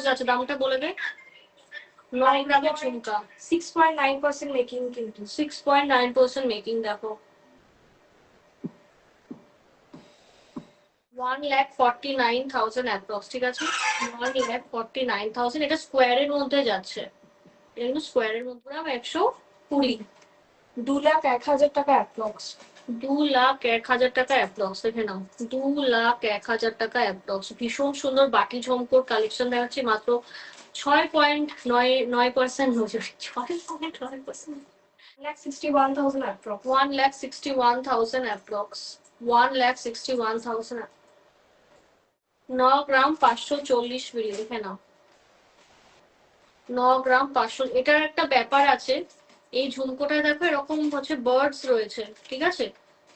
Loose আছে, দামটা বলে দে। 9 গ্রামের ঝুমকা, 6.9% মেকিং, কিন্তু 6.9% মেকিং। দেখো 1,49,000 অ্যাপ্রক্স, ঠিক আছে 1,49,000। এটা স্কোয়ারের মধ্যে যাচ্ছে, এটা কিন্তু স্কোয়ারের মধ্যে। 120, 2,01,000 টাকা অ্যাপ্রক্স। 2,01,000 টাকা অ্যাপ্রক্স। দেখে নাও 2,01,000 টাকা অ্যাপ্রক্স। ভীষণ সুন্দর বাটি ঝুমকোর কালেকশন দেখাচ্ছি মাত্র 6.99% মজুরি, 6.9%। 1,61,000 অ্যাপ্রক্স। 1,61,000 অ্যাপ্রক্স, 1,61,000। 9 গ্রাম 540 মিলি, দেখে নাও 9 গ্রাম 500। এটার একটা ব্যাপার আছে, এই ঝুমকোটা দেখো এরকম হচ্ছে বার্ডস রয়েছে, ঠিক আছে,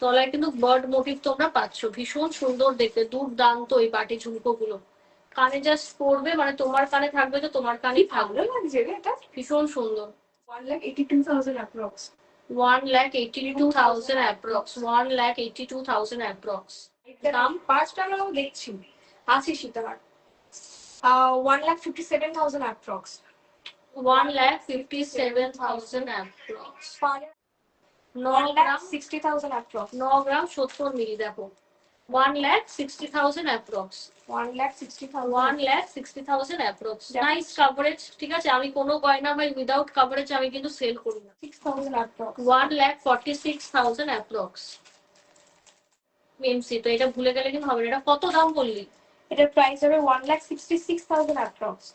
তলায় কিন্তু বার্ড মোটিভ তোমরা পাচ্ছ। ভীষণ সুন্দর দেখতে, দুর্দান্ত এই বাটি ঝুমকো গুলো। কানে জাস্ট পড়বে, মানে তোমার কানে থাকবে তো তোমার কানেই থাকবে, লাগছে এটা ভীষণ সুন্দর। 1,82,000 অ্যাপ্রক্স। 1,82,000 approx, 1,82,000 approx. দাম 5 টাকাও দেখছি আছে সীতাহার। 1,57,000 অ্যাপ্রক্স। 1,57,000 অ্যাপ্রক্স। 9 গ্রাম 1,60,000 অ্যাপ্রক্স। 9 গ্রাম 70 মিলি। দেখো 1,60,000 অ্যাপ্রক্স, 1,60,000 অ্যাপ্রক্স। নাইস কাভারেজ, ঠিক আছে। আমি কোনো গয়না ভাই উইদাউট কাভারেজ আমি কিন্তু সেল করি না। 6,000 অ্যাপ্রক্স। 1,46,000 অ্যাপ্রক্স। মেমসি তো এটা ভুলে গেলে কিন্তু হবে না। এটা কত দাম বললি? এটার প্রাইস হবে 1,66,000 অ্যাপ্রক্স।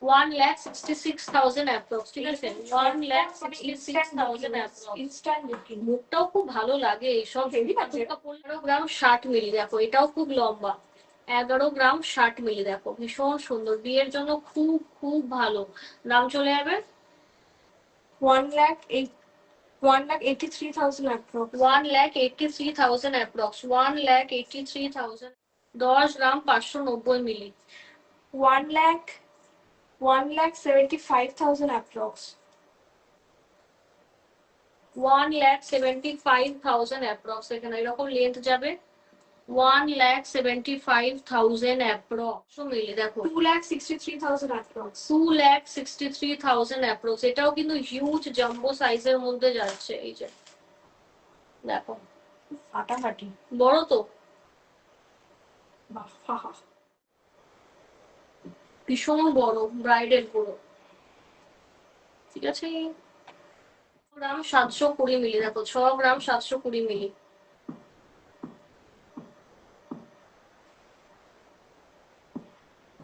1,66,000 অ্যাপ্রক্স, ঠিক আছে 1,66,000 অ্যাপ্রক্স। Instant booking. মুখটাও খুব ভালো লাগে এইসব। 11 গ্রাম 60 মিলি। দেখো এটাও খুব লম্বা, 11 গ্রাম 60 মিলি। দেখো ভীষণ সুন্দর, বিয়ের জন্য খুব খুব ভালো। দাম চলে যাবে 1,83,000 অ্যাপ্রক্স। 1,83,000 অ্যাপ্রক্স, 1,83,000। 10 গ্রাম 590 মিলি। 1,75,000 অ্যাপ্রক্স। 1,75,000 অ্যাপ্রক্স। এখানে এরকম লেন্থ যাবে 1,75,000 অ্যাপ্রক্স মিলি। দেখো 2,63,000 অ্যাপ্রক্স। 2,63,000 অ্যাপ্রক্স। এটাও কিন্তু হিউজ জাম্বো সাইজের মধ্যে যাচ্ছে। এই যে দেখো ফাটাফাটি, বড় তো, ভীষণ বড়, ব্রাইডের পুরো, ঠিক আছে। গ্রাম 720 মিলি। দেখো 6 গ্রাম 720 মিলি।